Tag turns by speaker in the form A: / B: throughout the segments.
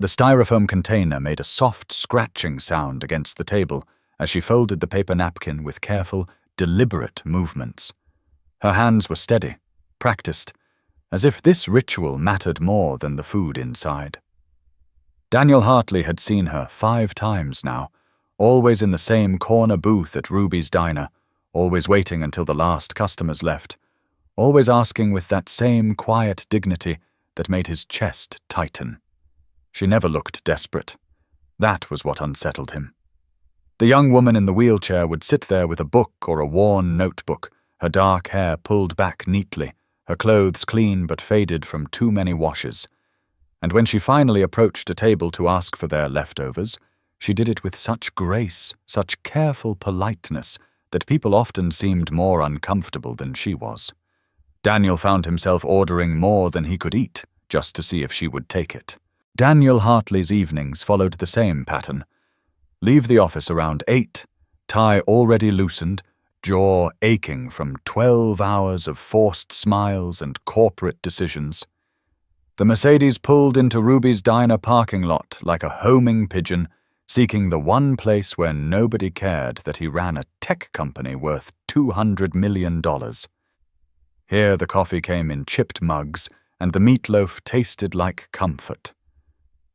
A: The styrofoam container made a soft scratching sound against the table as she folded the paper napkin with careful, deliberate movements. Her hands were steady, practiced, as if this ritual mattered more than the food inside. Daniel Hartley had seen her 5 times now, always in the same corner booth at Ruby's Diner, always waiting until the last customers left, always asking with that same quiet dignity that made his chest tighten. She never looked desperate. That was what unsettled him. The young woman in the wheelchair would sit there with a book or a worn notebook, her dark hair pulled back neatly, her clothes clean but faded from too many washes. And when she finally approached a table to ask for their leftovers, she did it with such grace, such careful politeness, that people often seemed more uncomfortable than she was. Daniel found himself ordering more than he could eat, just to see if she would take it. Daniel Hartley's evenings followed the same pattern. Leave the office around 8, tie already loosened, jaw aching from 12 hours of forced smiles and corporate decisions. The Mercedes pulled into Ruby's Diner parking lot like a homing pigeon, seeking the one place where nobody cared that he ran a tech company worth $200 million. Here the coffee came in chipped mugs, and the meatloaf tasted like comfort.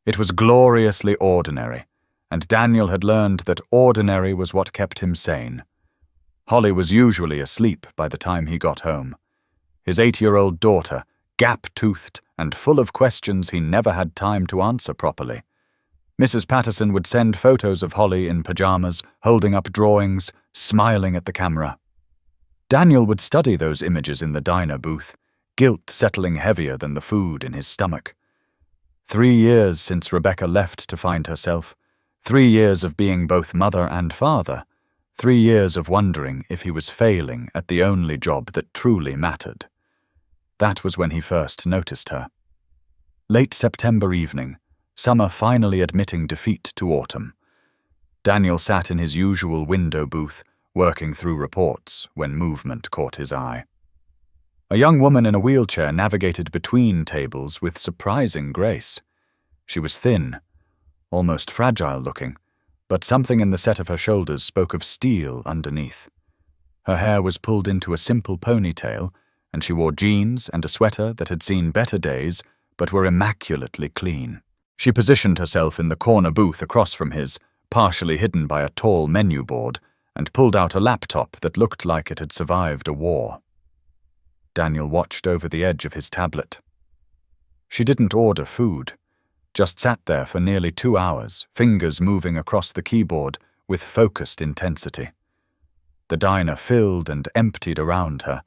A: It was gloriously ordinary, and Daniel had learned that ordinary was what kept him sane. Holly was usually asleep by the time he got home. His 8-year-old daughter, gap-toothed and full of questions he never had time to answer properly. Mrs. Patterson would send photos of Holly in pajamas, holding up drawings, smiling at the camera. Daniel would study those images in the diner booth, guilt settling heavier than the food in his stomach. 3 years since Rebecca left to find herself, 3 years of being both mother and father, 3 years of wondering if he was failing at the only job that truly mattered. That was when he first noticed her. Late September evening, summer finally admitting defeat to autumn. Daniel sat in his usual window booth, working through reports, when movement caught his eye. A young woman in a wheelchair navigated between tables with surprising grace. She was thin, almost fragile-looking, but something in the set of her shoulders spoke of steel underneath. Her hair was pulled into a simple ponytail, and she wore jeans and a sweater that had seen better days but were immaculately clean. She positioned herself in the corner booth across from his, partially hidden by a tall menu board, and pulled out a laptop that looked like it had survived a war. Daniel watched over the edge of his tablet. She didn't order food, just sat there for nearly 2 hours, fingers moving across the keyboard with focused intensity. The diner filled and emptied around her,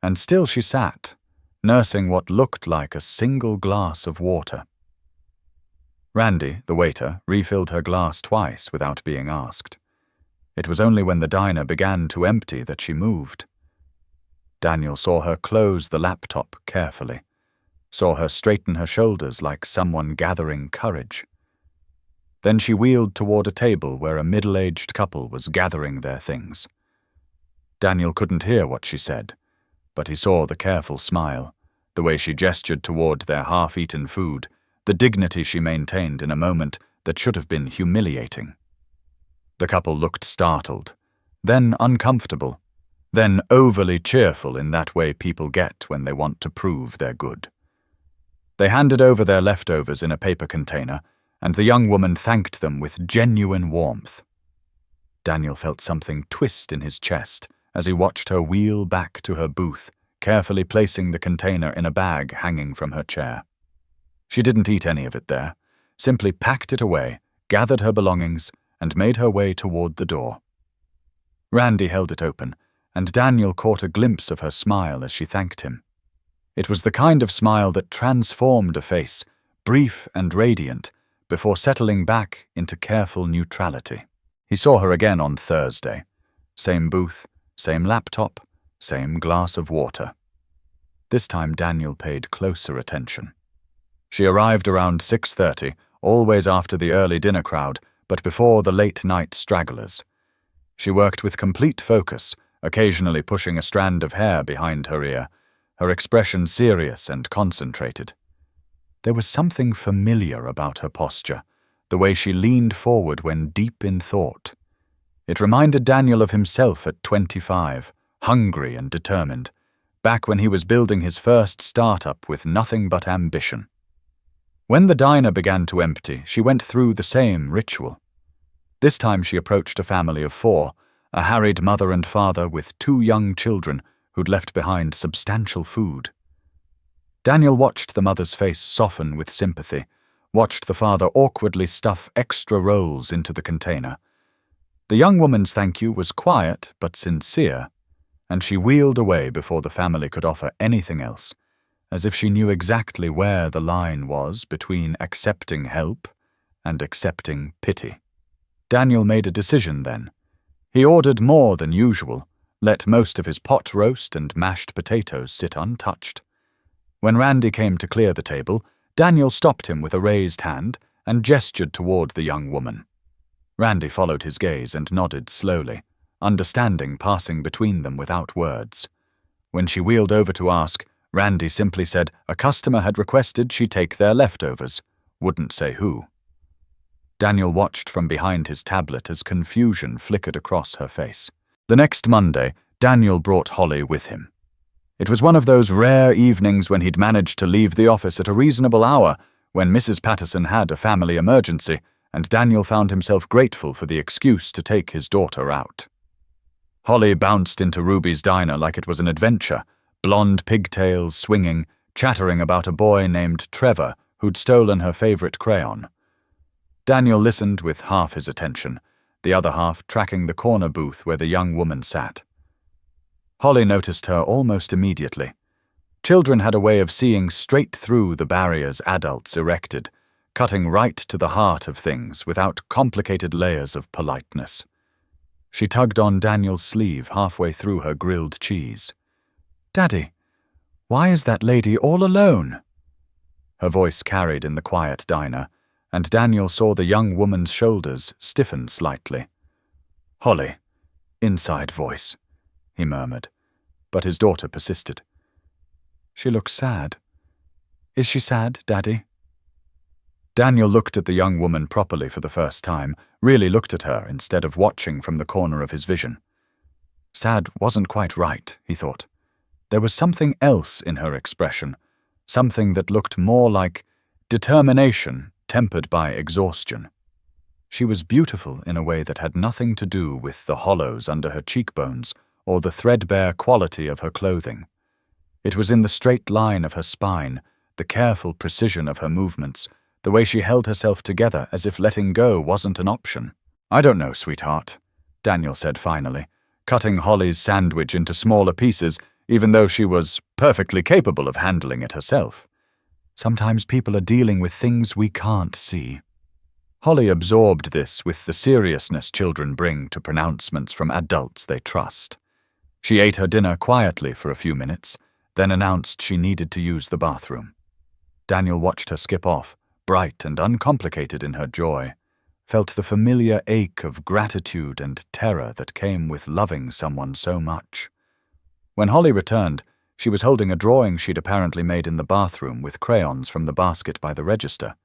A: and still she sat, nursing what looked like a single glass of water. Randy, the waiter, refilled her glass twice without being asked. It was only when the diner began to empty that she moved. Daniel saw her close the laptop carefully, saw her straighten her shoulders like someone gathering courage. Then she wheeled toward a table where a middle-aged couple was gathering their things. Daniel couldn't hear what she said, but he saw the careful smile, the way she gestured toward their half-eaten food, the dignity she maintained in a moment that should have been humiliating. The couple looked startled, then uncomfortable, then overly cheerful in that way people get when they want to prove they're good. They handed over their leftovers in a paper container, and the young woman thanked them with genuine warmth. Daniel felt something twist in his chest as he watched her wheel back to her booth, carefully placing the container in a bag hanging from her chair. She didn't eat any of it there, simply packed it away, gathered her belongings, and made her way toward the door. Randy held it open, and Daniel caught a glimpse of her smile as she thanked him. It was the kind of smile that transformed a face, brief and radiant, before settling back into careful neutrality. He saw her again on Thursday. Same booth, same laptop, same glass of water. This time Daniel paid closer attention. She arrived around 6:30, always after the early dinner crowd, but before the late-night stragglers. She worked with complete focus, occasionally pushing a strand of hair behind her ear, her expression serious and concentrated. There was something familiar about her posture, the way she leaned forward when deep in thought. It reminded Daniel of himself at 25, hungry and determined, back when he was building his first startup with nothing but ambition. When the diner began to empty, she went through the same ritual. This time she approached a family of 4, a harried mother and father with 2 young children who'd left behind substantial food. Daniel watched the mother's face soften with sympathy, watched the father awkwardly stuff extra rolls into the container. The young woman's thank you was quiet but sincere, and she wheeled away before the family could offer anything else, as if she knew exactly where the line was between accepting help and accepting pity. Daniel made a decision then. He ordered more than usual, let most of his pot roast and mashed potatoes sit untouched. When Randy came to clear the table, Daniel stopped him with a raised hand and gestured toward the young woman. Randy followed his gaze and nodded slowly, understanding passing between them without words. When she wheeled over to ask, Randy simply said a customer had requested she take their leftovers, wouldn't say who. Daniel watched from behind his tablet as confusion flickered across her face. The next Monday, Daniel brought Holly with him. It was one of those rare evenings when he'd managed to leave the office at a reasonable hour, when Mrs. Patterson had a family emergency, and Daniel found himself grateful for the excuse to take his daughter out. Holly bounced into Ruby's diner like it was an adventure, blonde pigtails swinging, chattering about a boy named Trevor who'd stolen her favorite crayon. Daniel listened with half his attention, the other half tracking the corner booth where the young woman sat. Holly noticed her almost immediately. Children had a way of seeing straight through the barriers adults erected, cutting right to the heart of things without complicated layers of politeness. She tugged on Daniel's sleeve halfway through her grilled cheese. "Daddy, why is that lady all alone?" Her voice carried in the quiet diner, and Daniel saw the young woman's shoulders stiffen slightly. "Holly," inside voice, he murmured, but his daughter persisted. "She looks sad. Is she sad, Daddy?" Daniel looked at the young woman properly for the first time, really looked at her instead of watching from the corner of his vision. Sad wasn't quite right, he thought. There was something else in her expression, something that looked more like determination tempered by exhaustion. She was beautiful in a way that had nothing to do with the hollows under her cheekbones or the threadbare quality of her clothing. It was in the straight line of her spine, the careful precision of her movements, the way she held herself together as if letting go wasn't an option. "I don't know, sweetheart," Daniel said finally, cutting Holly's sandwich into smaller pieces, even though she was perfectly capable of handling it herself. "Sometimes people are dealing with things we can't see." Holly absorbed this with the seriousness children bring to pronouncements from adults they trust. She ate her dinner quietly for a few minutes, then announced she needed to use the bathroom. Daniel watched her skip off, bright and uncomplicated in her joy, felt the familiar ache of gratitude and terror that came with loving someone so much. When Holly returned, she was holding a drawing she'd apparently made in the bathroom with crayons from the basket by the register.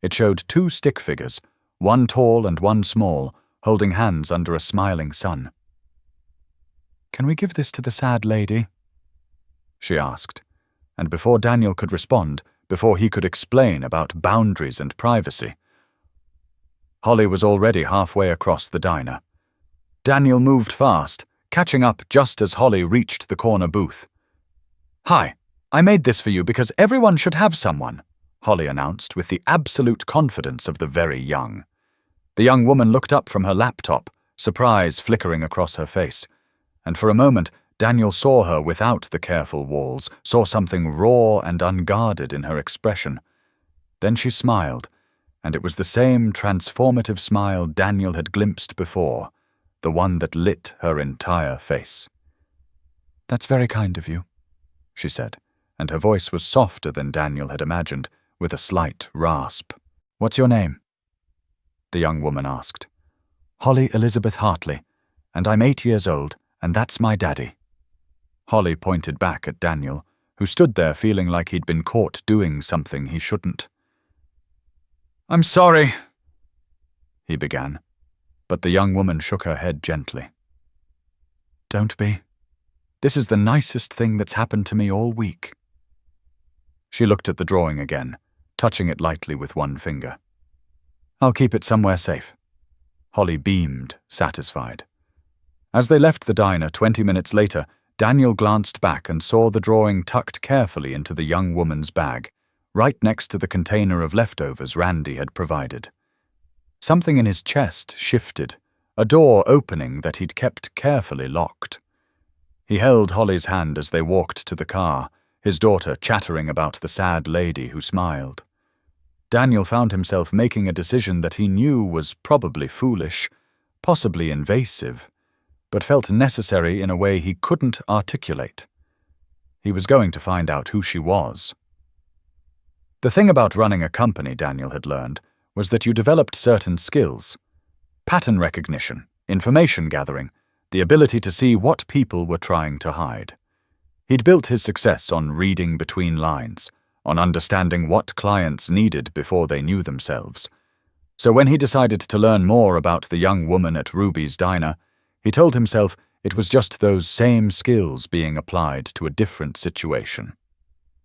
A: It showed 2 stick figures, one tall and one small, holding hands under a smiling sun. "Can we give this to the sad lady?" she asked, and before Daniel could respond, before he could explain about boundaries and privacy, Holly was already halfway across the diner. Daniel moved fast, catching up just as Holly reached the corner booth. "Hi, I made this for you because everyone should have someone," Holly announced with the absolute confidence of the very young. The young woman looked up from her laptop, surprise flickering across her face, and for a moment Daniel saw her without the careful walls, saw something raw and unguarded in her expression. Then she smiled, and it was the same transformative smile Daniel had glimpsed before, the one that lit her entire face. "That's very kind of you," she said, and her voice was softer than Daniel had imagined, with a slight rasp. "What's your name?" the young woman asked. "Holly Elizabeth Hartley, and I'm 8 years old, and that's my daddy." Holly pointed back at Daniel, who stood there feeling like he'd been caught doing something he shouldn't. "I'm sorry," he began, but the young woman shook her head gently. "Don't be. This is the nicest thing that's happened to me all week." She looked at the drawing again, touching it lightly with one finger. "I'll keep it somewhere safe." Holly beamed, satisfied. As they left the diner 20 minutes later, Daniel glanced back and saw the drawing tucked carefully into the young woman's bag, right next to the container of leftovers Randy had provided. Something in his chest shifted, a door opening that he'd kept carefully locked. He held Holly's hand as they walked to the car, his daughter chattering about the sad lady who smiled. Daniel found himself making a decision that he knew was probably foolish, possibly invasive, but felt necessary in a way he couldn't articulate. He was going to find out who she was. The thing about running a company, Daniel had learned, was that you developed certain skills: pattern recognition, information gathering, the ability to see what people were trying to hide. He'd built his success on reading between lines, on understanding what clients needed before they knew themselves. So when he decided to learn more about the young woman at Ruby's diner, he told himself it was just those same skills being applied to a different situation.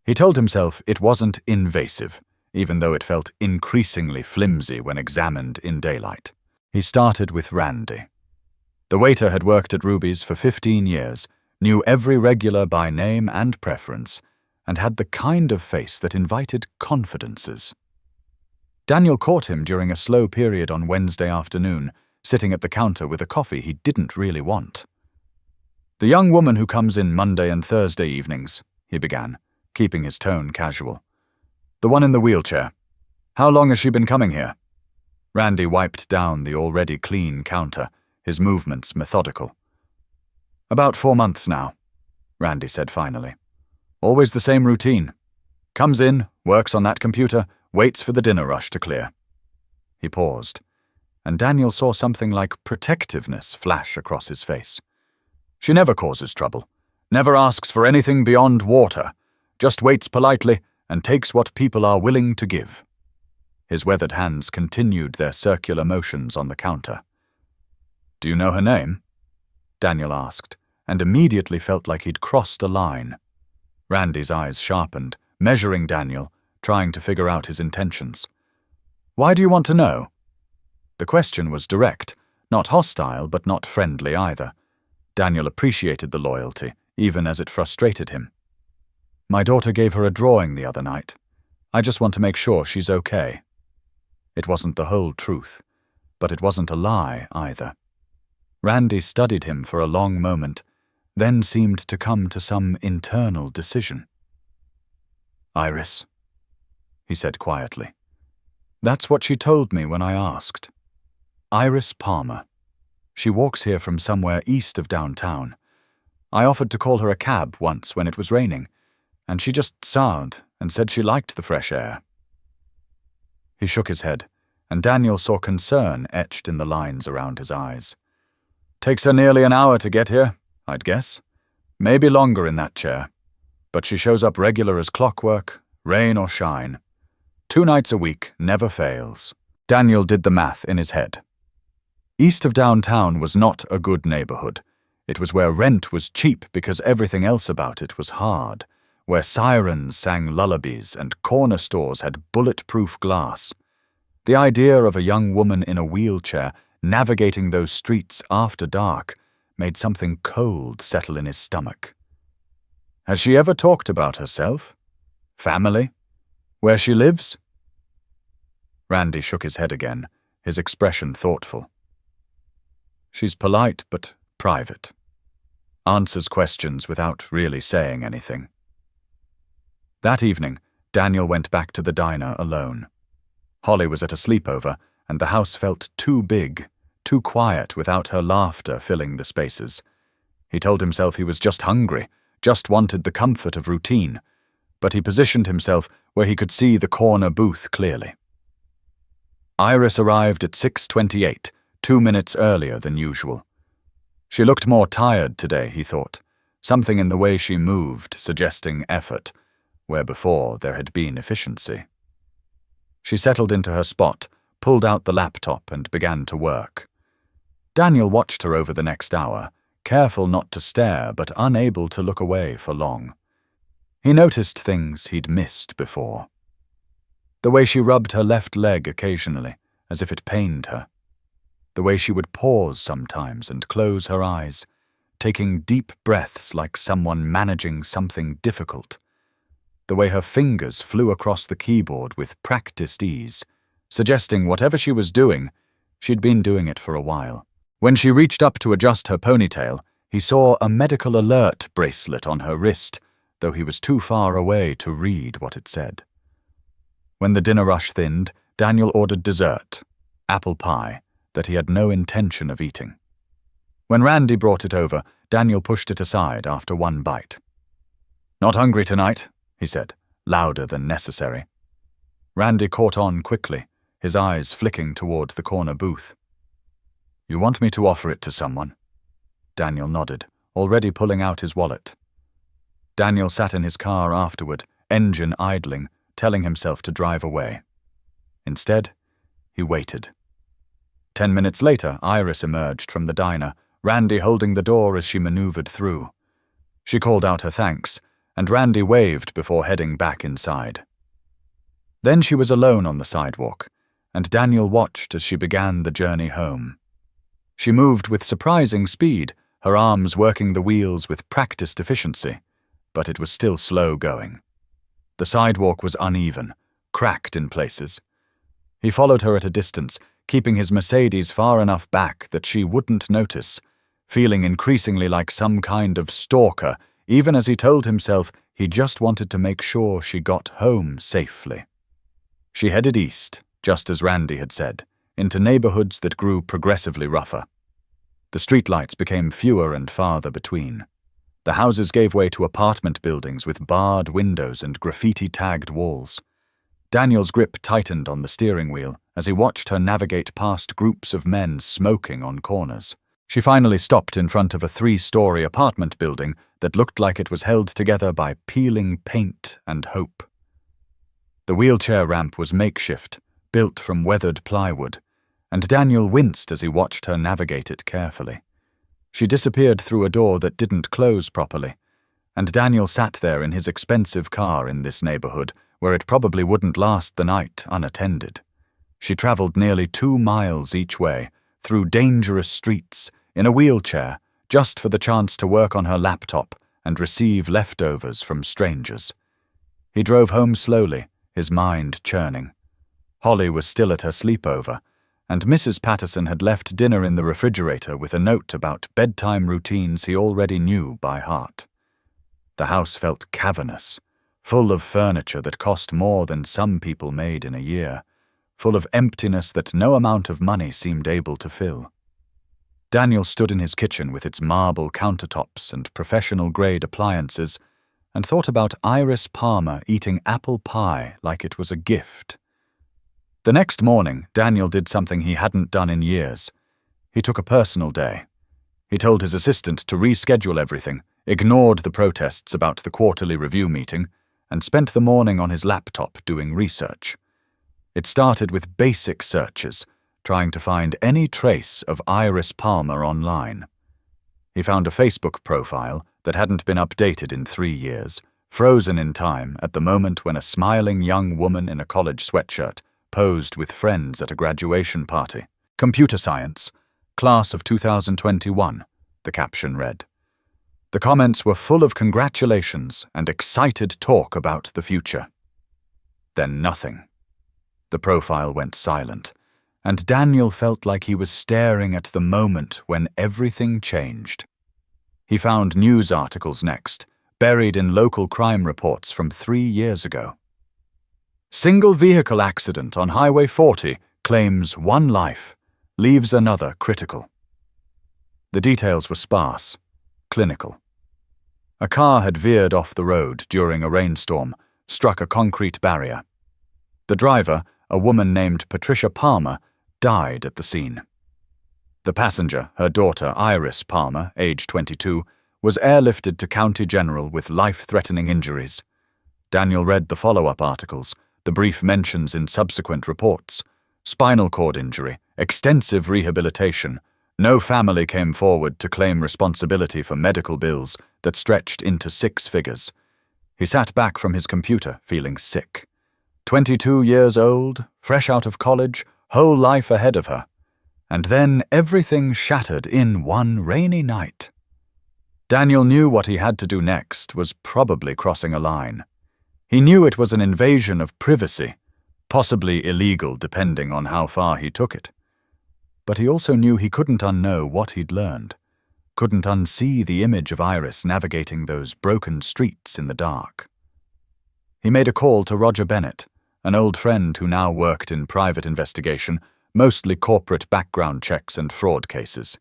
A: He told himself it wasn't invasive, even though it felt increasingly flimsy when examined in daylight. He started with Randy. The waiter had worked at Ruby's for 15 years, knew every regular by name and preference, and had the kind of face that invited confidences. Daniel caught him during a slow period on Wednesday afternoon, sitting at the counter with a coffee he didn't really want. "The young woman who comes in Monday and Thursday evenings," he began, keeping his tone casual. "The one in the wheelchair. How long has she been coming here?" Randy wiped down the already clean counter, his movements methodical. "About 4 months now," Randy said finally. "Always the same routine. Comes in, works on that computer, waits for the dinner rush to clear." He paused, and Daniel saw something like protectiveness flash across his face. "She never causes trouble, never asks for anything beyond water, just waits politely and takes what people are willing to give." His weathered hands continued their circular motions on the counter. "Do you know her name?" Daniel asked, and immediately felt like he'd crossed a line. Randy's eyes sharpened, measuring Daniel, trying to figure out his intentions. "Why do you want to know?" The question was direct, not hostile but not friendly either. Daniel appreciated the loyalty, even as it frustrated him. "My daughter gave her a drawing the other night. I just want to make sure she's okay." It wasn't the whole truth, but it wasn't a lie either. Randy studied him for a long moment, then seemed to come to some internal decision. "Iris," he said quietly. "That's what she told me when I asked. Iris Palmer. She walks here from somewhere east of downtown. I offered to call her a cab once when it was raining, and she just sighed and said she liked the fresh air." He shook his head, and Daniel saw concern etched in the lines around his eyes. "Takes her nearly an hour to get here, I'd guess. Maybe longer in that chair. But she shows up regular as clockwork, rain or shine. 2 nights a week, never fails." Daniel did the math in his head. East of downtown was not a good neighborhood. It was where rent was cheap because everything else about it was hard, where sirens sang lullabies and corner stores had bulletproof glass. The idea of a young woman in a wheelchair navigating those streets after dark made something cold settle in his stomach. Has she ever talked about herself? Family? Where she lives? Randy shook his head again, his expression thoughtful. She's polite but private. Answers questions without really saying anything. That evening, Daniel went back to the diner alone. Holly was at a sleepover, and the house felt too big, too quiet without her laughter filling the spaces. He told himself he was just hungry, just wanted the comfort of routine, but he positioned himself where he could see the corner booth clearly. Iris arrived at 6:28, 2 minutes earlier than usual. She looked more tired today, he thought, something in the way she moved suggesting effort, where before there had been efficiency. She settled into her spot, pulled out the laptop, and began to work. Daniel watched her over the next hour, careful not to stare but unable to look away for long. He noticed things he'd missed before. The way she rubbed her left leg occasionally, as if it pained her. The way she would pause sometimes and close her eyes, taking deep breaths like someone managing something difficult. The way her fingers flew across the keyboard with practiced ease, suggesting whatever she was doing, she'd been doing it for a while. When she reached up to adjust her ponytail, he saw a medical alert bracelet on her wrist, though he was too far away to read what it said. When the dinner rush thinned, Daniel ordered dessert, apple pie, that he had no intention of eating. When Randy brought it over, Daniel pushed it aside after one bite. "Not hungry tonight," he said, louder than necessary. Randy caught on quickly, his eyes flicking toward the corner booth. "You want me to offer it to someone?" Daniel nodded, already pulling out his wallet. Daniel sat in his car afterward, engine idling, telling himself to drive away. Instead, he waited. 10 minutes later, Iris emerged from the diner, Randy holding the door as she maneuvered through. She called out her thanks, and Randy waved before heading back inside. Then she was alone on the sidewalk, and Daniel watched as she began the journey home. She moved with surprising speed, her arms working the wheels with practiced efficiency, but it was still slow going. The sidewalk was uneven, cracked in places. He followed her at a distance, keeping his Mercedes far enough back that she wouldn't notice, feeling increasingly like some kind of stalker, even as he told himself he just wanted to make sure she got home safely. She headed east, just as Randy had said, into neighborhoods that grew progressively rougher. The streetlights became fewer and farther between. The houses gave way to apartment buildings with barred windows and graffiti-tagged walls. Daniel's grip tightened on the steering wheel as he watched her navigate past groups of men smoking on corners. She finally stopped in front of a 3-story apartment building that looked like it was held together by peeling paint and hope. The wheelchair ramp was makeshift, built from weathered plywood, and Daniel winced as he watched her navigate it carefully. She disappeared through a door that didn't close properly, and Daniel sat there in his expensive car in this neighborhood where it probably wouldn't last the night unattended. She traveled nearly 2 miles each way, through dangerous streets, in a wheelchair, just for the chance to work on her laptop and receive leftovers from strangers. He drove home slowly, his mind churning. Holly was still at her sleepover, and Mrs. Patterson had left dinner in the refrigerator with a note about bedtime routines he already knew by heart. The house felt cavernous, full of furniture that cost more than some people made in a year, full of emptiness that no amount of money seemed able to fill. Daniel stood in his kitchen with its marble countertops and professional-grade appliances and thought about Iris Palmer eating apple pie like it was a gift. The next morning, Daniel did something he hadn't done in years. He took a personal day. He told his assistant to reschedule everything, ignored the protests about the quarterly review meeting, and spent the morning on his laptop doing research. It started with basic searches, trying to find any trace of Iris Palmer online. He found a Facebook profile that hadn't been updated in 3 years, frozen in time at the moment when a smiling young woman in a college sweatshirt posed with friends at a graduation party. Computer Science, Class of 2021, the caption read. The comments were full of congratulations and excited talk about the future. Then nothing. The profile went silent, and Daniel felt like he was staring at the moment when everything changed. He found news articles next, buried in local crime reports from 3 years ago. Single vehicle accident on Highway 40 claims 1 life, leaves another critical. The details were sparse, clinical. A car had veered off the road during a rainstorm, struck a concrete barrier. The driver, a woman named Patricia Palmer, died at the scene. The passenger, her daughter Iris Palmer, age 22, was airlifted to County General with life-threatening injuries. Daniel read the follow-up articles, the brief mentions in subsequent reports. Spinal cord injury, extensive rehabilitation. No family came forward to claim responsibility for medical bills that stretched into 6 figures. He sat back from his computer, feeling sick. 22 years old, fresh out of college, whole life ahead of her. And then everything shattered in one rainy night. Daniel knew what he had to do next was probably crossing a line. He knew it was an invasion of privacy, possibly illegal depending on how far he took it. But he also knew he couldn't unknow what he'd learned, couldn't unsee the image of Iris navigating those broken streets in the dark. He made a call to Roger Bennett, an old friend who now worked in private investigation, mostly corporate background checks and fraud cases.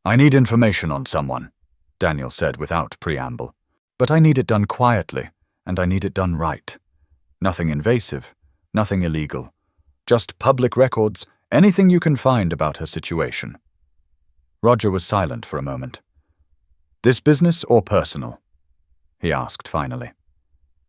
A: "I need information on someone," Daniel said without preamble. "But I need it done quietly, and I need it done right. Nothing invasive, nothing illegal. Just public records, anything you can find about her situation." Roger was silent for a moment. "This business or personal?" he asked finally.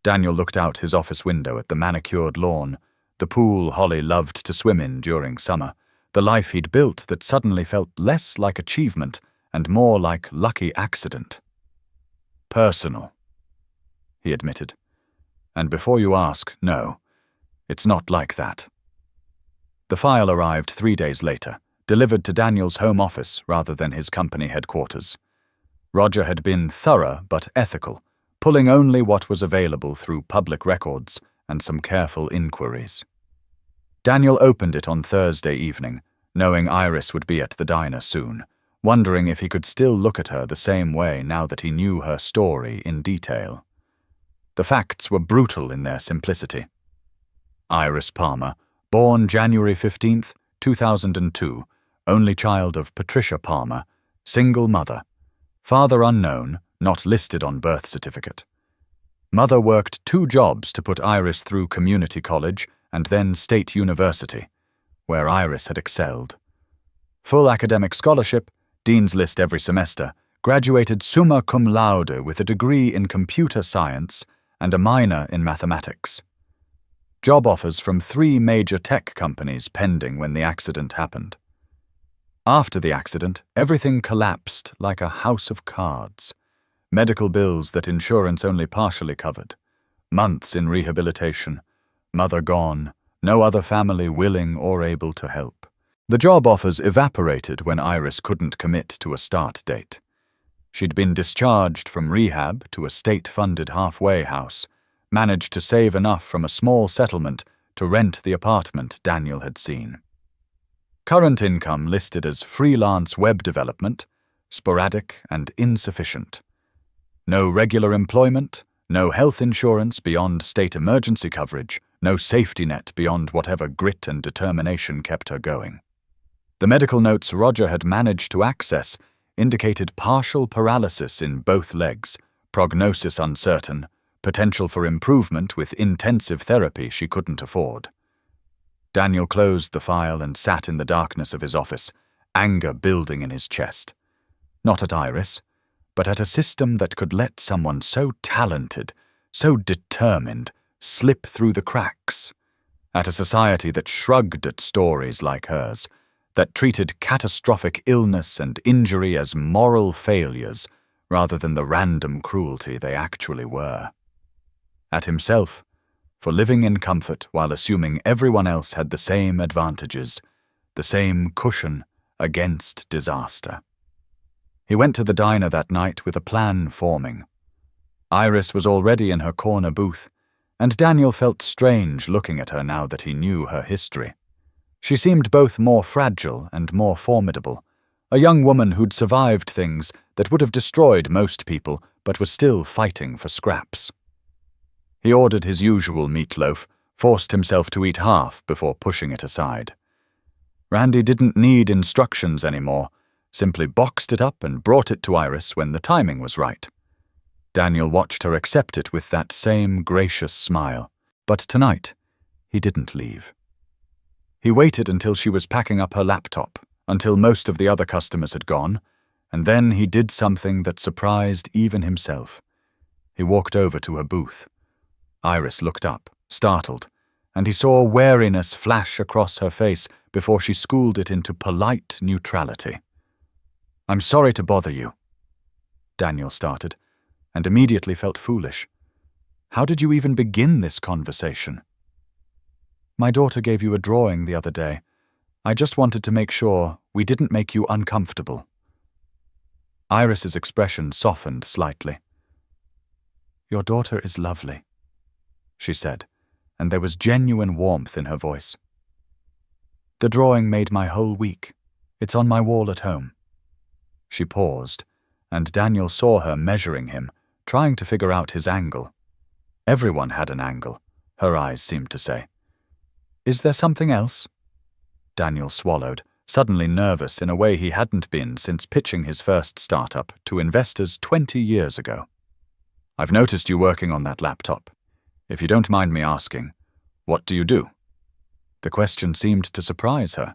A: Daniel looked out his office window at the manicured lawn, the pool Holly loved to swim in during summer, the life he'd built that suddenly felt less like achievement and more like lucky accident. "Personal," he admitted. "And before you ask, no, it's not like that." The file arrived 3 days later, delivered to Daniel's home office rather than his company headquarters. Roger had been thorough but ethical, pulling only what was available through public records and some careful inquiries. Daniel opened it on Thursday evening, knowing Iris would be at the diner soon, wondering if he could still look at her the same way now that he knew her story in detail. The facts were brutal in their simplicity. Iris Palmer, born January 15, 2002, only child of Patricia Palmer, single mother. Father unknown, not listed on birth certificate. Mother worked 2 jobs to put Iris through community college and then state university, where Iris had excelled. Full academic scholarship, Dean's List every semester, graduated summa cum laude with a degree in computer science and a minor in mathematics. Job offers from 3 major tech companies pending when the accident happened. After the accident, everything collapsed like a house of cards. Medical bills that insurance only partially covered. Months in rehabilitation. Mother gone. No other family willing or able to help. The job offers evaporated when Iris couldn't commit to a start date. She'd been discharged from rehab to a state-funded halfway house, managed to save enough from a small settlement to rent the apartment Daniel had seen. Current income listed as freelance web development, sporadic and insufficient. No regular employment, no health insurance beyond state emergency coverage, no safety net beyond whatever grit and determination kept her going. The medical notes Roger had managed to access indicated partial paralysis in both legs, prognosis uncertain, potential for improvement with intensive therapy she couldn't afford. Daniel closed the file and sat in the darkness of his office, anger building in his chest. Not at Iris, but at a system that could let someone so talented, so determined, slip through the cracks. At a society that shrugged at stories like hers, that treated catastrophic illness and injury as moral failures rather than the random cruelty they actually were. At himself, for living in comfort while assuming everyone else had the same advantages, the same cushion against disaster. He went to the diner that night with a plan forming. Iris was already in her corner booth, and Daniel felt strange looking at her now that he knew her history. She seemed both more fragile and more formidable, a young woman who'd survived things that would have destroyed most people but was still fighting for scraps. He ordered his usual meatloaf, forced himself to eat half before pushing it aside. Randy didn't need instructions anymore, simply boxed it up and brought it to Iris when the timing was right. Daniel watched her accept it with that same gracious smile, but tonight he didn't leave. He waited until she was packing up her laptop, until most of the other customers had gone, And then he did something that surprised even himself. He walked over to her booth. Iris looked up, startled, and he saw wariness flash across her face before she schooled it into polite neutrality. "I'm sorry to bother you," Daniel started, and immediately felt foolish. How did you even begin this conversation? "My daughter gave you a drawing the other day. I just wanted to make sure we didn't make you uncomfortable." Iris's expression softened slightly. "Your daughter is lovely," she said, and there was genuine warmth in her voice. "The drawing made my whole week. It's on my wall at home." She paused, and Daniel saw her measuring him, trying to figure out his angle. Everyone had an angle, her eyes seemed to say. "Is there something else?" Daniel swallowed, suddenly nervous in a way he hadn't been since pitching his first startup to investors 20 years ago. "I've noticed you working on that laptop. If you don't mind me asking, what do you do?" The question seemed to surprise her.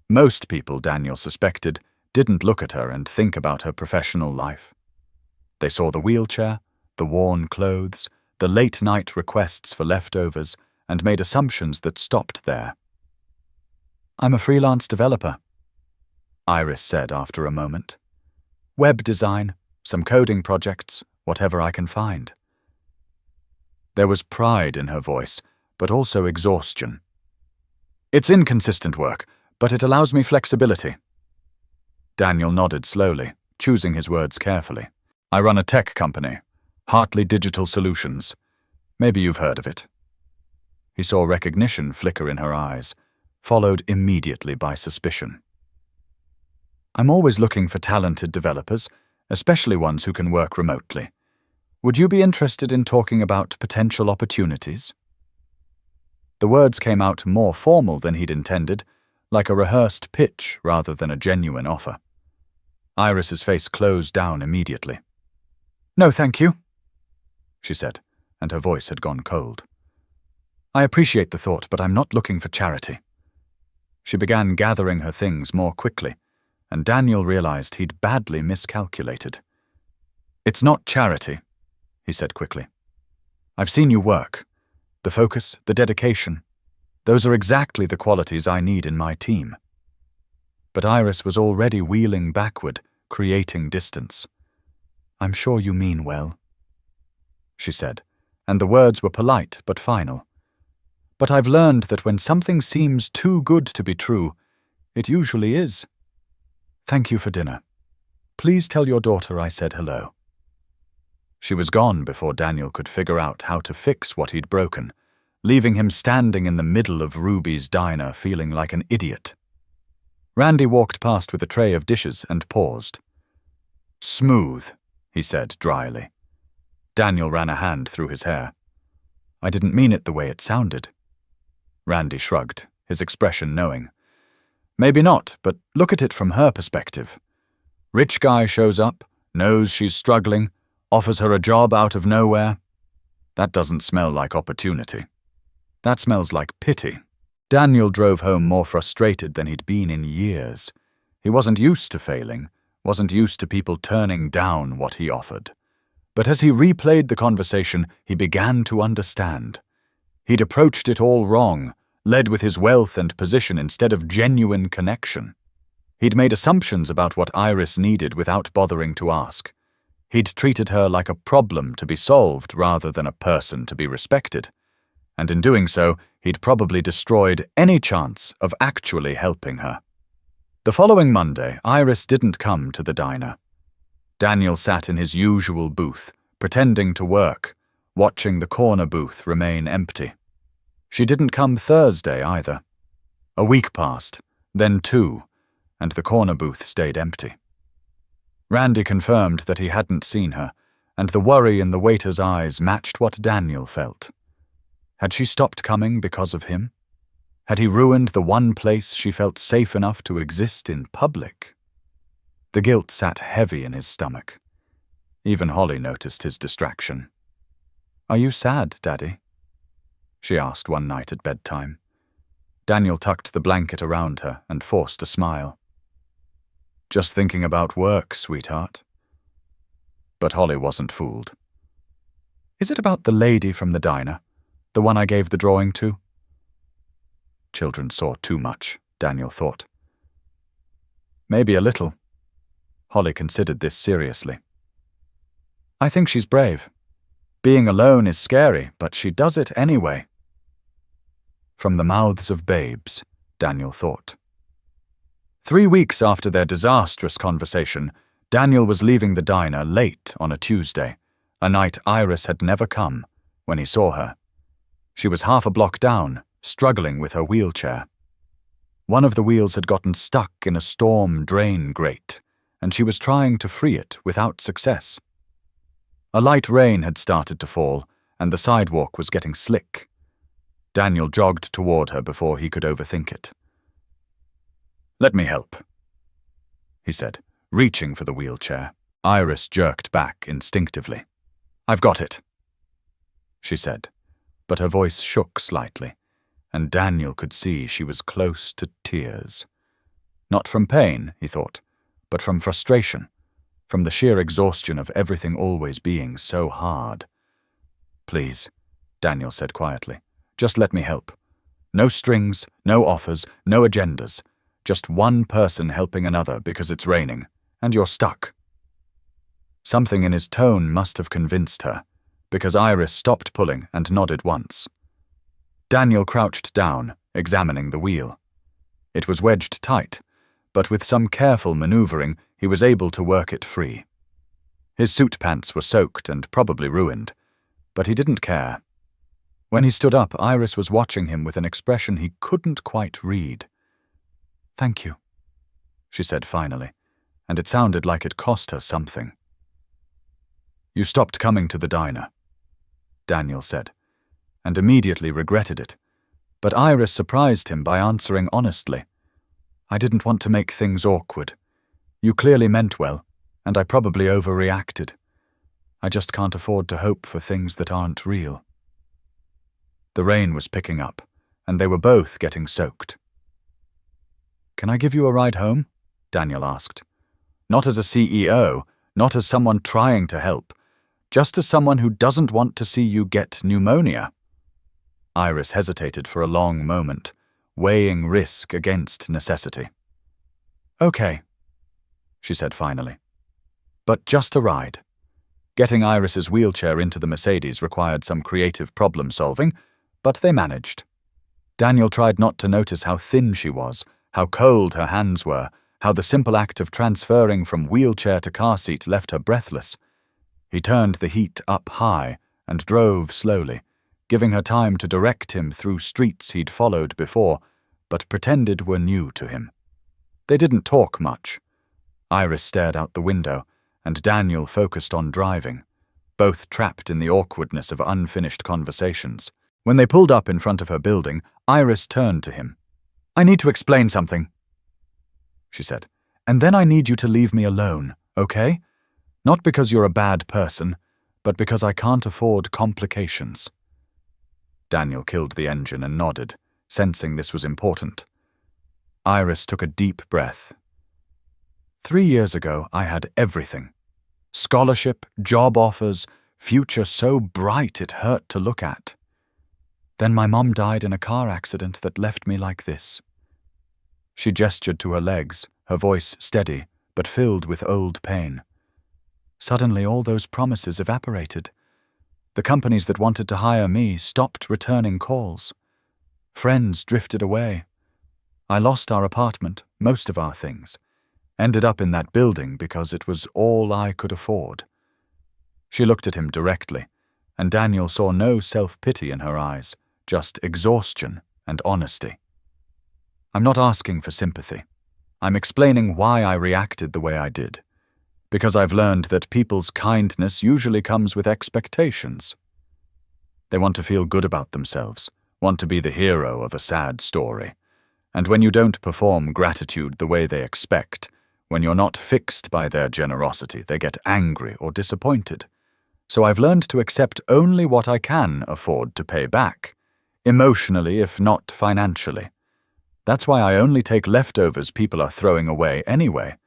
A: Most people, Daniel suspected, didn't look at her and think about her professional life. They saw the wheelchair, the worn clothes, the late-night requests for leftovers, and made assumptions that stopped there. "I'm a freelance developer," Iris said after a moment. "Web design, some coding projects, whatever I can find." There was pride in her voice, but also exhaustion. "It's inconsistent work, but it allows me flexibility." Daniel nodded slowly, choosing his words carefully. "I run a tech company, Hartley Digital Solutions. Maybe you've heard of it." He saw recognition flicker in her eyes, followed immediately by suspicion. "I'm always looking for talented developers, especially ones who can work remotely. Would you be interested in talking about potential opportunities?" The words came out more formal than he'd intended, like a rehearsed pitch rather than a genuine offer. Iris's face closed down immediately. "No, thank you," she said, and her voice had gone cold. "I appreciate the thought, but I'm not looking for charity." She began gathering her things more quickly, and Daniel realized he'd badly miscalculated. "It's not charity," he said quickly. "I've seen you work. The focus, the dedication, those are exactly the qualities I need in my team." But Iris was already wheeling backward, creating distance. "I'm sure you mean well," she said, and the words were polite but final. "But I've learned that when something seems too good to be true, it usually is. Thank you for dinner. Please tell your daughter I said hello." She was gone before Daniel could figure out how to fix what he'd broken, leaving him standing in the middle of Ruby's diner feeling like an idiot. Randy walked past with a tray of dishes and paused. "Smooth," he said dryly. Daniel ran a hand through his hair. "I didn't mean it the way it sounded." Randy shrugged, his expression knowing. "Maybe not, but look at it from her perspective. Rich guy shows up, knows she's struggling, offers her a job out of nowhere. That doesn't smell like opportunity. That smells like pity." Daniel drove home more frustrated than he'd been in years. He wasn't used to failing, wasn't used to people turning down what he offered. But as he replayed the conversation, he began to understand. He'd approached it all wrong, led with his wealth and position instead of genuine connection. He'd made assumptions about what Iris needed without bothering to ask. He'd treated her like a problem to be solved rather than a person to be respected. And in doing so, he'd probably destroyed any chance of actually helping her. The following Monday, Iris didn't come to the diner. Daniel sat in his usual booth, pretending to work, watching the corner booth remain empty. She didn't come Thursday either. A week passed, then 2, and the corner booth stayed empty. Randy confirmed that he hadn't seen her, and the worry in the waiter's eyes matched what Daniel felt. Had she stopped coming because of him? Had he ruined the one place she felt safe enough to exist in public? The guilt sat heavy in his stomach. Even Holly noticed his distraction. "Are you sad, Daddy?" she asked one night at bedtime. Daniel tucked the blanket around her and forced a smile. Just thinking about work, sweetheart. But Holly wasn't fooled. Is it about the lady from the diner? The one I gave the drawing to? Children saw too much, Daniel thought. Maybe a little. Holly considered this seriously. I think she's brave. Being alone is scary, but she does it anyway. From the mouths of babes, Daniel thought. 3 weeks after their disastrous conversation, Daniel was leaving the diner late on a Tuesday, a night Iris had never come, when he saw her. She was half a block down, struggling with her wheelchair. One of the wheels had gotten stuck in a storm drain grate, and she was trying to free it without success. A light rain had started to fall, and the sidewalk was getting slick. Daniel jogged toward her before he could overthink it. "Let me help," he said, reaching for the wheelchair. Iris jerked back instinctively. "I've got it," she said, but her voice shook slightly, and Daniel could see she was close to tears. Not from pain, he thought, but from frustration, from the sheer exhaustion of everything always being so hard. "Please," Daniel said quietly, "just let me help. No strings, no offers, no agendas. Just one person helping another because it's raining, and you're stuck." Something in his tone must have convinced her, because Iris stopped pulling and nodded once. Daniel crouched down, examining the wheel. It was wedged tight, but with some careful maneuvering, he was able to work it free. His suit pants were soaked and probably ruined, but he didn't care. When he stood up, Iris was watching him with an expression he couldn't quite read. "Thank you," she said finally, and it sounded like it cost her something. "You stopped coming to the diner," Daniel said, and immediately regretted it, but Iris surprised him by answering honestly. "I didn't want to make things awkward. You clearly meant well, and I probably overreacted. I just can't afford to hope for things that aren't real." The rain was picking up, and they were both getting soaked. "Can I give you a ride home?" Daniel asked. Not as a CEO, not as someone trying to help, just as someone who doesn't want to see you get pneumonia. Iris hesitated for a long moment, weighing risk against necessity. "Okay," she said finally. "But just a ride." Getting Iris's wheelchair into the Mercedes required some creative problem-solving, but they managed. Daniel tried not to notice how thin she was, how cold her hands were, how the simple act of transferring from wheelchair to car seat left her breathless. He turned the heat up high and drove slowly, giving her time to direct him through streets he'd followed before, but pretended were new to him. They didn't talk much. Iris stared out the window, and Daniel focused on driving, both trapped in the awkwardness of unfinished conversations. When they pulled up in front of her building, Iris turned to him. "I need to explain something," she said, "and then I need you to leave me alone, okay? Not because you're a bad person, but because I can't afford complications." Daniel killed the engine and nodded, sensing this was important. Iris took a deep breath. 3 years ago, I had everything. Scholarship, job offers, future so bright it hurt to look at. Then my mom died in a car accident that left me like this. She gestured to her legs, her voice steady, but filled with old pain. Suddenly all those promises evaporated. The companies that wanted to hire me stopped returning calls. Friends drifted away. I lost our apartment, most of our things. Ended up in that building because it was all I could afford. She looked at him directly, and Daniel saw no self-pity in her eyes, just exhaustion and honesty. "I'm not asking for sympathy. I'm explaining why I reacted the way I did. Because I've learned that people's kindness usually comes with expectations. They want to feel good about themselves, want to be the hero of a sad story. And when you don't perform gratitude the way they expect, when you're not fixed by their generosity, they get angry or disappointed. So I've learned to accept only what I can afford to pay back, emotionally if not financially. That's why I only take leftovers people are throwing away anyway,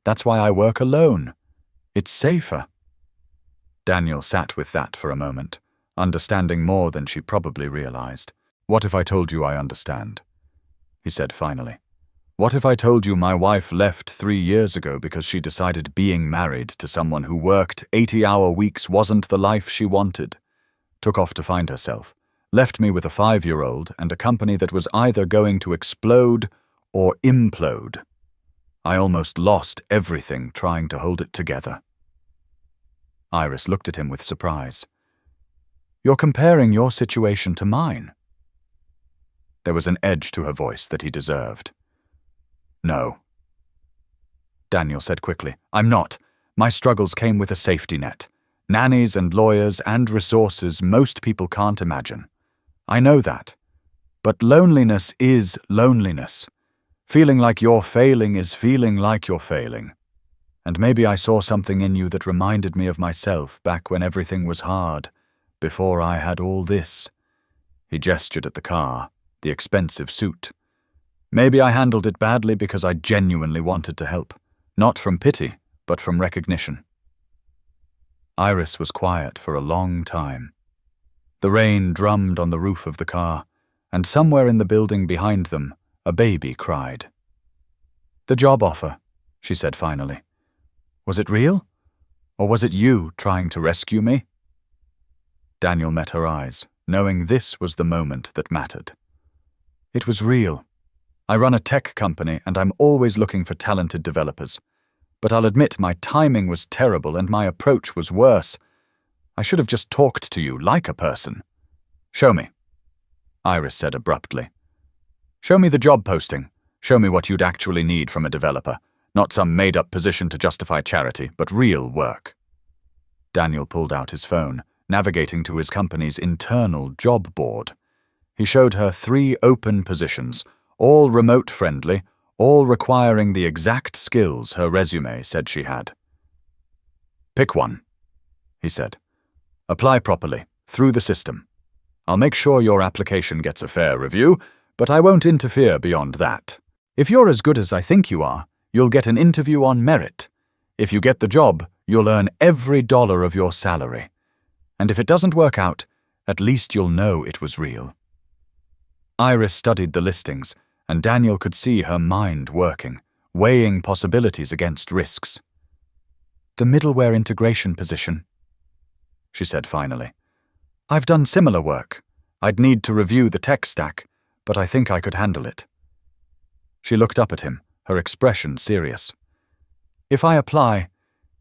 A: That's why I work alone. It's safer." Daniel sat with that for a moment, understanding more than she probably realized. "What if I told you I understand?" he said finally. "What if I told you my wife left 3 years ago because she decided being married to someone who worked 80-hour weeks wasn't the life she wanted, took off to find herself, left me with a 5-year-old and a company that was either going to explode or implode? I almost lost everything trying to hold it together." Iris looked at him with surprise. "You're comparing your situation to mine." There was an edge to her voice that he deserved. "No," Daniel said quickly. "I'm not. My struggles came with a safety net. Nannies and lawyers and resources most people can't imagine. I know that. But loneliness is loneliness. Feeling like you're failing is feeling like you're failing. And maybe I saw something in you that reminded me of myself back when everything was hard, before I had all this." He gestured at the car, the expensive suit. "Maybe I handled it badly because I genuinely wanted to help. Not from pity, but from recognition." Iris was quiet for a long time. The rain drummed on the roof of the car, and somewhere in the building behind them, a baby cried. "The job offer," she said finally. "Was it real? Or was it you trying to rescue me?" Daniel met her eyes, knowing this was the moment that mattered. "It was real. I run a tech company and I'm always looking for talented developers. But I'll admit my timing was terrible and my approach was worse. I should have just talked to you like a person." "Show me," Iris said abruptly. "Show me the job posting. Show me what you'd actually need from a developer. Not some made-up position to justify charity, but real work." Daniel pulled out his phone, navigating to his company's internal job board. He showed her 3 open positions, all remote-friendly, all requiring the exact skills her resume said she had. "Pick one," he said. "Apply properly, through the system. I'll make sure your application gets a fair review, but I won't interfere beyond that. If you're as good as I think you are, you'll get an interview on merit. If you get the job, you'll earn every dollar of your salary. And if it doesn't work out, at least you'll know it was real." Iris studied the listings, and Daniel could see her mind working, weighing possibilities against risks. "The middleware integration position," she said finally. "I've done similar work. I'd need to review the tech stack, but I think I could handle it." She looked up at him, her expression serious. "If I apply,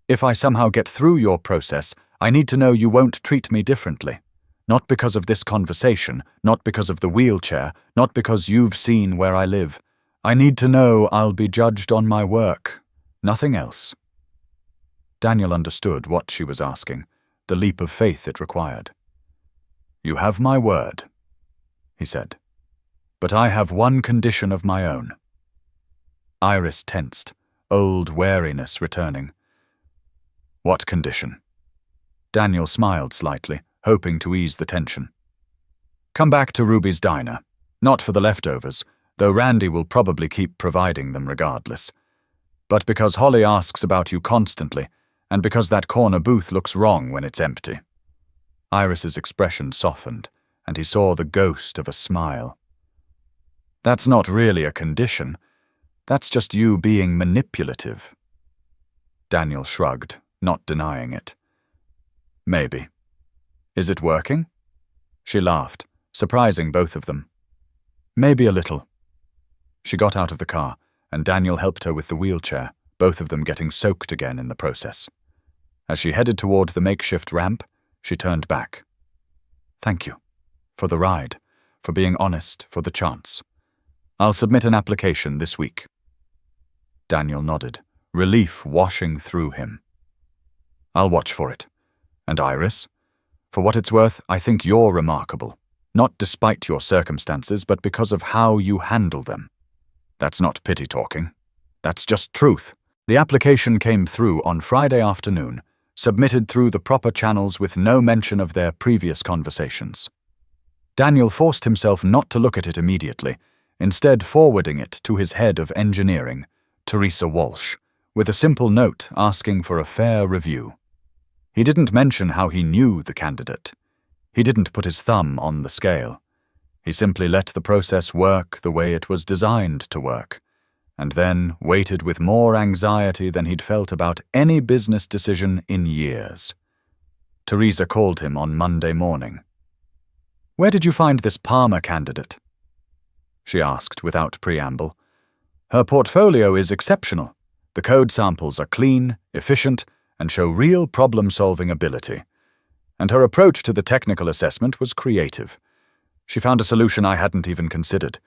A: if I somehow get through your process, I need to know you won't treat me differently. Not because of this conversation, not because of the wheelchair, not because you've seen where I live. I need to know I'll be judged on my work. Nothing else." Daniel understood what she was asking, the leap of faith it required. "You have my word," he said. "But I have one condition of my own." Iris tensed, old wariness returning. "What condition?" Daniel smiled slightly, hoping to ease the tension. "Come back to Ruby's diner. Not for the leftovers, though Randy will probably keep providing them regardless. But because Holly asks about you constantly, and because that corner booth looks wrong when it's empty." Iris's expression softened, and he saw the ghost of a smile. "That's not really a condition. That's just you being manipulative." Daniel shrugged, not denying it. "Maybe. Is it working?" She laughed, surprising both of them. "Maybe a little." She got out of the car, and Daniel helped her with the wheelchair, both of them getting soaked again in the process. As she headed toward the makeshift ramp, she turned back. "Thank you. For the ride, for being honest, for the chance. I'll submit an application this week." Daniel nodded, relief washing through him. "I'll watch for it. And Iris? For what it's worth, I think you're remarkable. Not despite your circumstances, but because of how you handle them. That's not pity talking. That's just truth." The application came through on Friday afternoon, submitted through the proper channels with no mention of their previous conversations. Daniel forced himself not to look at it immediately, instead forwarding it to his head of engineering, Teresa Walsh, with a simple note asking for a fair review. He didn't mention how he knew the candidate. He didn't put his thumb on the scale. He simply let the process work the way it was designed to work, and then waited with more anxiety than he'd felt about any business decision in years. Teresa called him on Monday morning. "Where did you find this Palmer candidate?" she asked without preamble. "Her portfolio is exceptional. The code samples are clean, efficient, and show real problem-solving ability. And her approach to the technical assessment was creative. She found a solution I hadn't even considered."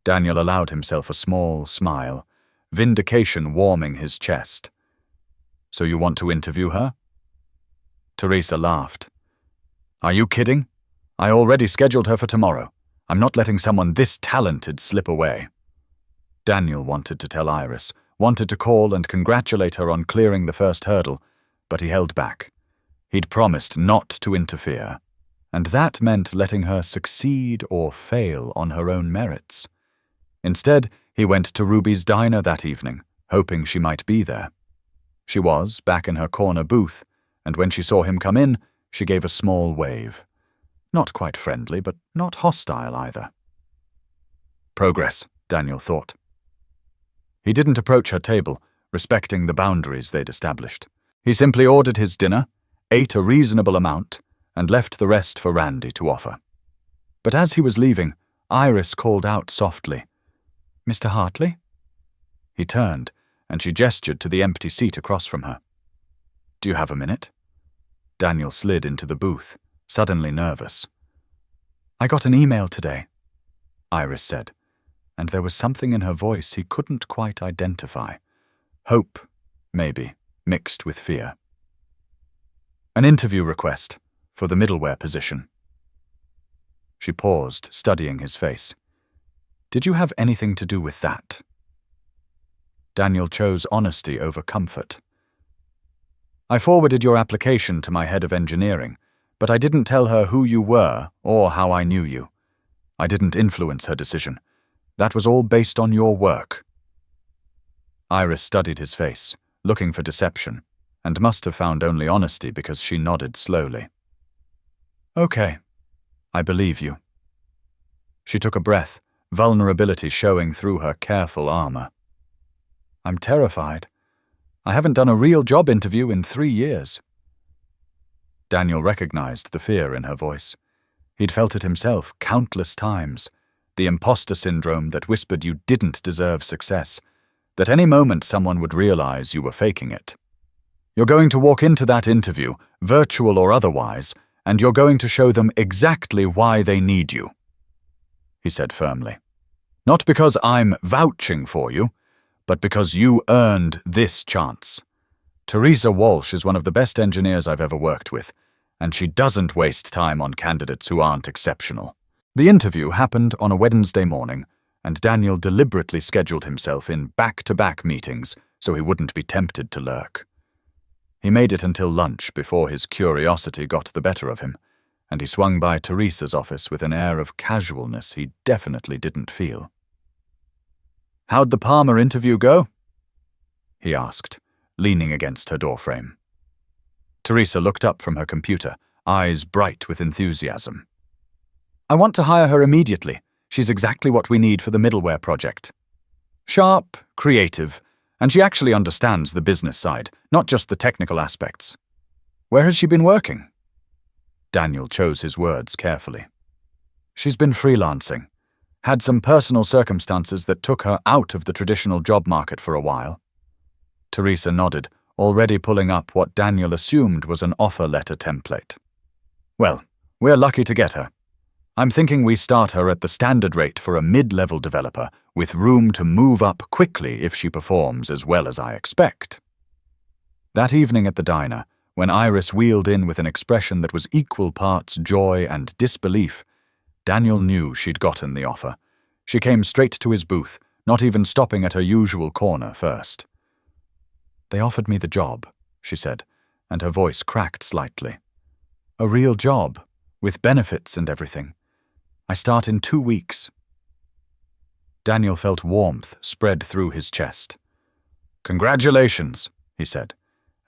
A: Daniel allowed himself a small smile, vindication warming his chest. "So you want to interview her?" Teresa laughed. "Are you kidding? I already scheduled her for tomorrow. I'm not letting someone this talented slip away." Daniel wanted to tell Iris, wanted to call and congratulate her on clearing the first hurdle, but he held back. He'd promised not to interfere, and that meant letting her succeed or fail on her own merits. Instead, he went to Ruby's diner that evening, hoping she might be there. She was back in her corner booth, and when she saw him come in, she gave a small wave. Not quite friendly, but not hostile either. Progress, Daniel thought. He didn't approach her table, respecting the boundaries they'd established. He simply ordered his dinner, ate a reasonable amount, and left the rest for Randy to offer. But as he was leaving, Iris called out softly, "Mr. Hartley?" He turned, and she gestured to the empty seat across from her. "Do you have a minute?" Daniel slid into the booth, suddenly nervous. "I got an email today," Iris said, and there was something in her voice he couldn't quite identify. Hope, maybe, mixed with fear. "An interview request for the middleware position." She paused, studying his face. "Did you have anything to do with that?" Daniel chose honesty over comfort. "I forwarded your application to my head of engineering, but I didn't tell her who you were or how I knew you. I didn't influence her decision. That was all based on your work." Iris studied his face, looking for deception, and must have found only honesty because she nodded slowly. "Okay, I believe you." She took a breath, vulnerability showing through her careful armor. "I'm terrified. I haven't done a real job interview in 3 years. Daniel recognized the fear in her voice. He'd felt it himself countless times, the imposter syndrome that whispered you didn't deserve success, that any moment someone would realize you were faking it. "You're going to walk into that interview, virtual or otherwise, and you're going to show them exactly why they need you," he said firmly. "Not because I'm vouching for you, but because you earned this chance. Teresa Walsh is one of the best engineers I've ever worked with, and she doesn't waste time on candidates who aren't exceptional." The interview happened on a Wednesday morning, and Daniel deliberately scheduled himself in back-to-back meetings so he wouldn't be tempted to lurk. He made it until lunch before his curiosity got the better of him, and he swung by Teresa's office with an air of casualness he definitely didn't feel. "How'd the Palmer interview go?" he asked, leaning against her doorframe. Teresa looked up from her computer, eyes bright with enthusiasm. "I want to hire her immediately. She's exactly what we need for the middleware project. Sharp, creative, and she actually understands the business side, not just the technical aspects. Where has she been working?" Daniel chose his words carefully. "She's been freelancing. Had some personal circumstances that took her out of the traditional job market for a while." Teresa nodded, already pulling up what Daniel assumed was an offer letter template. "Well, we're lucky to get her. I'm thinking we start her at the standard rate for a mid-level developer, with room to move up quickly if she performs as well as I expect." That evening at the diner, when Iris wheeled in with an expression that was equal parts joy and disbelief, Daniel knew she'd gotten the offer. She came straight to his booth, not even stopping at her usual corner first. "They offered me the job," she said, and her voice cracked slightly. "A real job, with benefits and everything. I start in 2 weeks." Daniel felt warmth spread through his chest. "Congratulations," he said,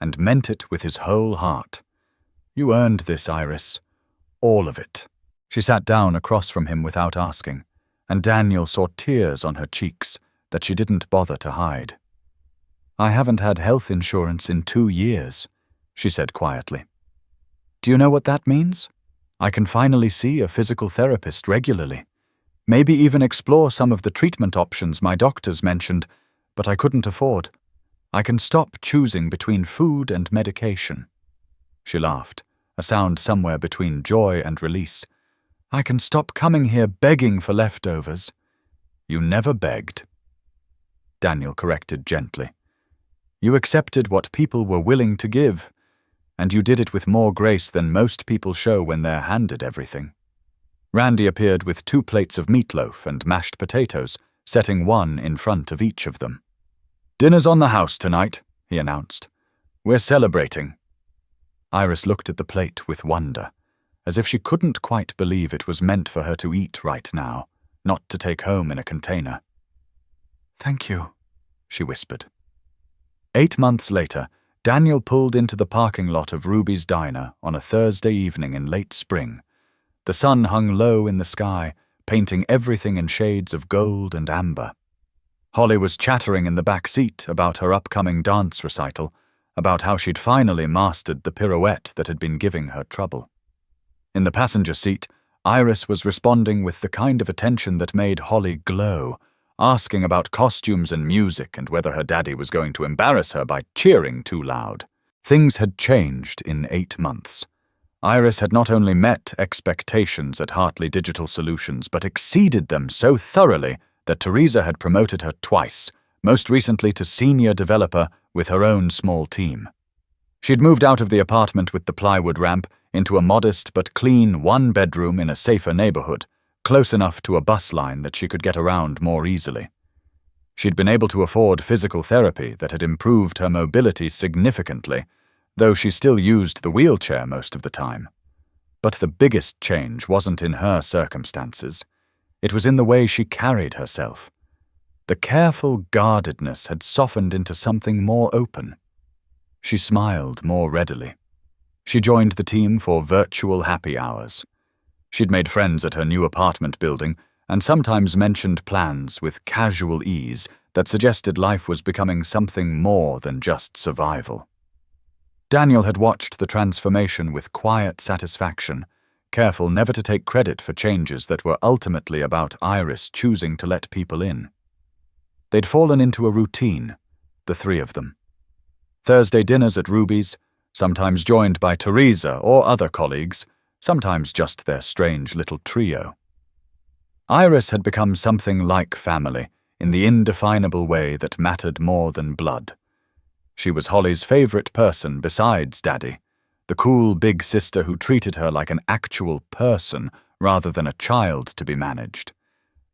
A: and meant it with his whole heart. "You earned this, Iris. All of it." She sat down across from him without asking, and Daniel saw tears on her cheeks that she didn't bother to hide. "I haven't had health insurance in 2 years," she said quietly. "Do you know what that means? I can finally see a physical therapist regularly. Maybe even explore some of the treatment options my doctors mentioned, but I couldn't afford. I can stop choosing between food and medication." She laughed, a sound somewhere between joy and release. "I can stop coming here begging for leftovers." "You never begged," Daniel corrected gently. "You accepted what people were willing to give, and you did it with more grace than most people show when they're handed everything." Randy appeared with 2 plates of meatloaf and mashed potatoes, setting one in front of each of them. "Dinner's on the house tonight," he announced. "We're celebrating." Iris looked at the plate with wonder, as if she couldn't quite believe it was meant for her to eat right now, not to take home in a container. "Thank you," she whispered. 8 months later, Daniel pulled into the parking lot of Ruby's Diner on a Thursday evening in late spring. The sun hung low in the sky, painting everything in shades of gold and amber. Holly was chattering in the back seat about her upcoming dance recital, about how she'd finally mastered the pirouette that had been giving her trouble. In the passenger seat, Iris was responding with the kind of attention that made Holly glow, asking about costumes and music and whether her daddy was going to embarrass her by cheering too loud. Things had changed in 8 months. Iris had not only met expectations at Hartley Digital Solutions, but exceeded them so thoroughly that Teresa had promoted her twice, most recently to senior developer with her own small team. She'd moved out of the apartment with the plywood ramp into a modest but clean 1-bedroom in a safer neighborhood, close enough to a bus line that she could get around more easily. She'd been able to afford physical therapy that had improved her mobility significantly, though she still used the wheelchair most of the time. But the biggest change wasn't in her circumstances. It was in the way she carried herself. The careful guardedness had softened into something more open. She smiled more readily. She joined the team for virtual happy hours. She'd made friends at her new apartment building and sometimes mentioned plans with casual ease that suggested life was becoming something more than just survival. Daniel had watched the transformation with quiet satisfaction, careful never to take credit for changes that were ultimately about Iris choosing to let people in. They'd fallen into a routine, the 3 of them. Thursday dinners at Ruby's, sometimes joined by Teresa or other colleagues, sometimes just their strange little trio. Iris had become something like family in the indefinable way that mattered more than blood. She was Holly's favorite person besides Daddy, the cool big sister who treated her like an actual person rather than a child to be managed.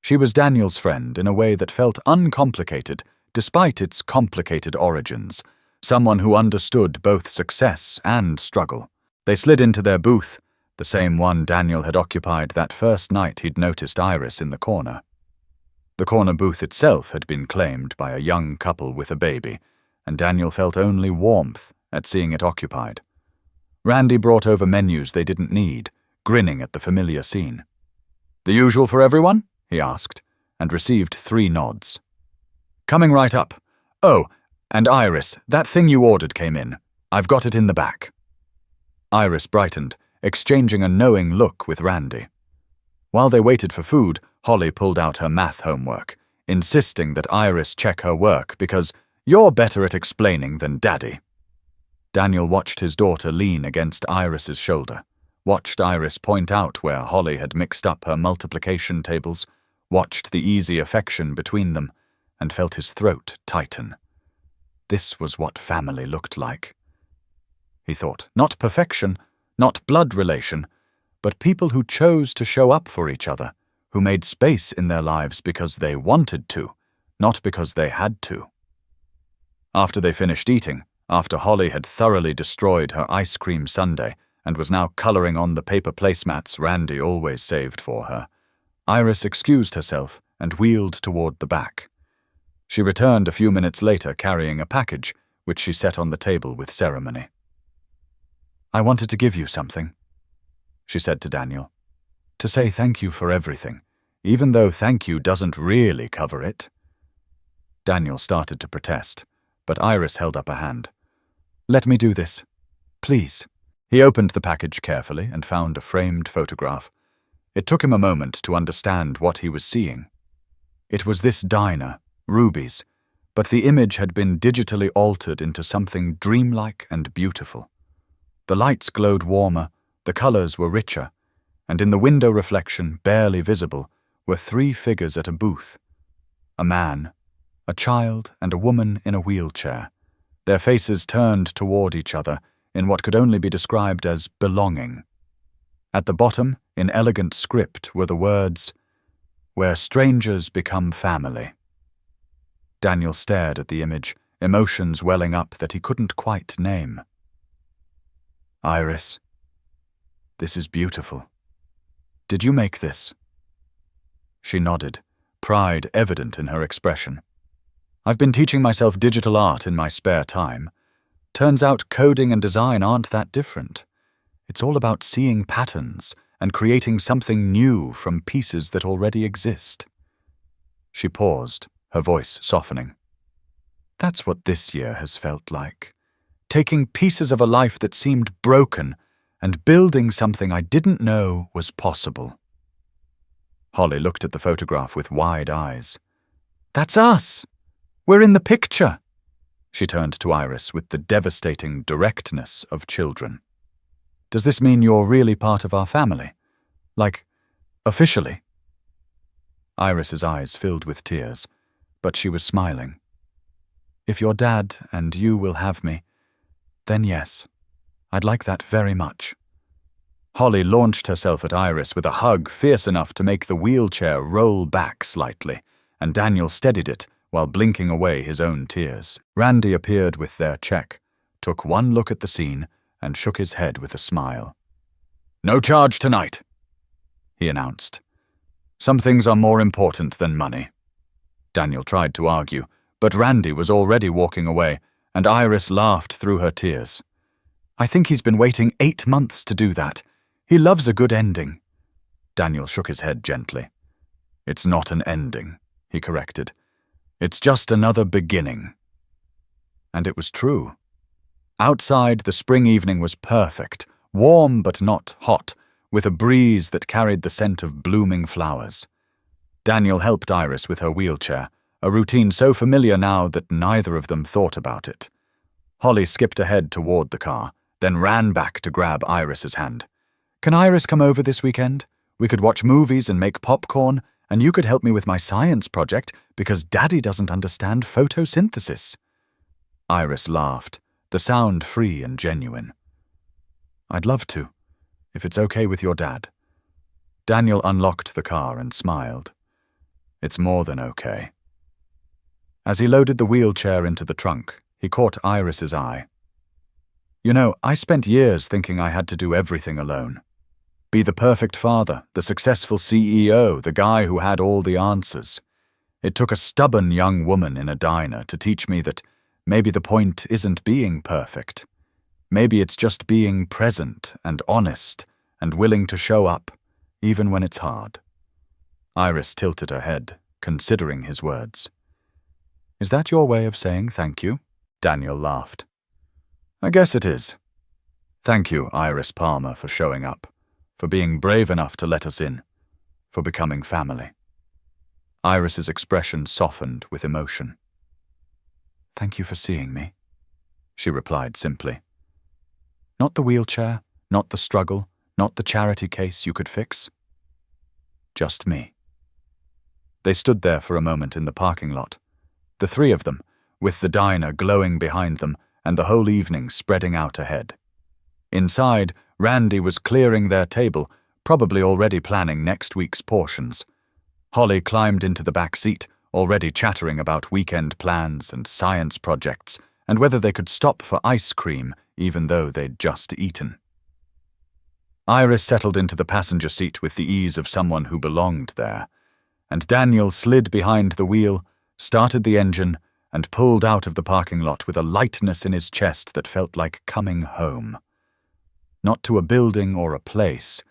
A: She was Daniel's friend in a way that felt uncomplicated despite its complicated origins, someone who understood both success and struggle. They slid into their booth, the same one Daniel had occupied that first night he'd noticed Iris in the corner. The corner booth itself had been claimed by a young couple with a baby, and Daniel felt only warmth at seeing it occupied. Randy brought over menus they didn't need, grinning at the familiar scene. "The usual for everyone?" he asked, and received 3 nods. "Coming right up. Oh, and Iris, that thing you ordered came in. I've got it in the back." Iris brightened, exchanging a knowing look with Randy. While they waited for food, Holly pulled out her math homework, insisting that Iris check her work because "you're better at explaining than Daddy." Daniel watched his daughter lean against Iris's shoulder, watched Iris point out where Holly had mixed up her multiplication tables, watched the easy affection between them, and felt his throat tighten. This was what family looked like. He thought, not perfection, not blood relation, but people who chose to show up for each other, who made space in their lives because they wanted to, not because they had to. After they finished eating, after Holly had thoroughly destroyed her ice cream sundae and was now coloring on the paper placemats Randy always saved for her, Iris excused herself and wheeled toward the back. She returned a few minutes later carrying a package, which she set on the table with ceremony. "I wanted to give you something," she said to Daniel, "to say thank you for everything, even though thank you doesn't really cover it." Daniel started to protest, but Iris held up a hand. "Let me do this. Please." He opened the package carefully and found a framed photograph. It took him a moment to understand what he was seeing. It was this diner, Ruby's, but the image had been digitally altered into something dreamlike and beautiful. The lights glowed warmer, the colors were richer, and in the window reflection, barely visible, were 3 figures at a booth. A man, a child, and a woman in a wheelchair, their faces turned toward each other in what could only be described as belonging. At the bottom, in elegant script, were the words, "Where strangers become family." Daniel stared at the image, emotions welling up that he couldn't quite name. "Iris, this is beautiful. Did you make this?" She nodded, pride evident in her expression. "I've been teaching myself digital art in my spare time. Turns out coding and design aren't that different. It's all about seeing patterns and creating something new from pieces that already exist." She paused, her voice softening. "That's what this year has felt like. Taking pieces of a life that seemed broken and building something I didn't know was possible." Holly looked at the photograph with wide eyes. "That's us! We're in the picture!" She turned to Iris with the devastating directness of children. "Does this mean you're really part of our family? Like, officially?" Iris's eyes filled with tears, but she was smiling. "If your dad and you will have me, then yes, I'd like that very much." Holly launched herself at Iris with a hug fierce enough to make the wheelchair roll back slightly, and Daniel steadied it while blinking away his own tears. Randy appeared with their check, took one look at the scene, and shook his head with a smile. "No charge tonight," he announced. "Some things are more important than money." Daniel tried to argue, but Randy was already walking away, and Iris laughed through her tears. "I think he's been waiting 8 months to do that. He loves a good ending." Daniel shook his head gently. "It's not an ending," he corrected. "It's just another beginning." And it was true. Outside, the spring evening was perfect, warm but not hot, with a breeze that carried the scent of blooming flowers. Daniel helped Iris with her wheelchair, a routine so familiar now that neither of them thought about it. Holly skipped ahead toward the car, then ran back to grab Iris's hand. "Can Iris come over this weekend? We could watch movies and make popcorn, and you could help me with my science project because Daddy doesn't understand photosynthesis." Iris laughed, the sound free and genuine. "I'd love to, if it's okay with your dad." Daniel unlocked the car and smiled. "It's more than okay." As he loaded the wheelchair into the trunk, he caught Iris's eye. "You know, I spent years thinking I had to do everything alone. Be the perfect father, the successful CEO, the guy who had all the answers. It took a stubborn young woman in a diner to teach me that maybe the point isn't being perfect. Maybe it's just being present and honest and willing to show up, even when it's hard." Iris tilted her head, considering his words. "Is that your way of saying thank you?" Daniel laughed. "I guess it is. Thank you, Iris Palmer, for showing up, for being brave enough to let us in, for becoming family." Iris's expression softened with emotion. "Thank you for seeing me," she replied simply. "Not the wheelchair, not the struggle, not the charity case you could fix. Just me." They stood there for a moment in the parking lot, the 3 of them, with the diner glowing behind them and the whole evening spreading out ahead. Inside, Randy was clearing their table, probably already planning next week's portions. Holly climbed into the back seat, already chattering about weekend plans and science projects, and whether they could stop for ice cream even though they'd just eaten. Iris settled into the passenger seat with the ease of someone who belonged there, and Daniel slid behind the wheel, started the engine, and pulled out of the parking lot with a lightness in his chest that felt like coming home. Not to a building or a place,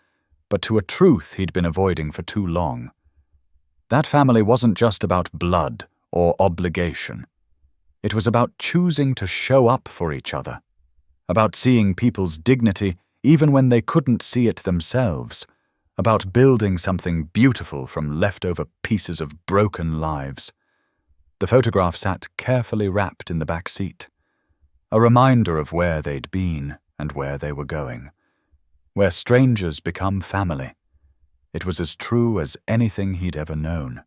A: but to a truth he'd been avoiding for too long. That family wasn't just about blood or obligation. It was about choosing to show up for each other, about seeing people's dignity even when they couldn't see it themselves, about building something beautiful from leftover pieces of broken lives. The photograph sat carefully wrapped in the back seat, a reminder of where they'd been and where they were going, where strangers become family. It was as true as anything he'd ever known.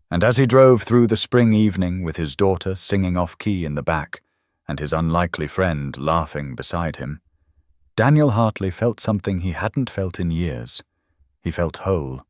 A: And as he drove through the spring evening with his daughter singing off-key in the back and his unlikely friend laughing beside him, Daniel Hartley felt something he hadn't felt in years. He felt whole.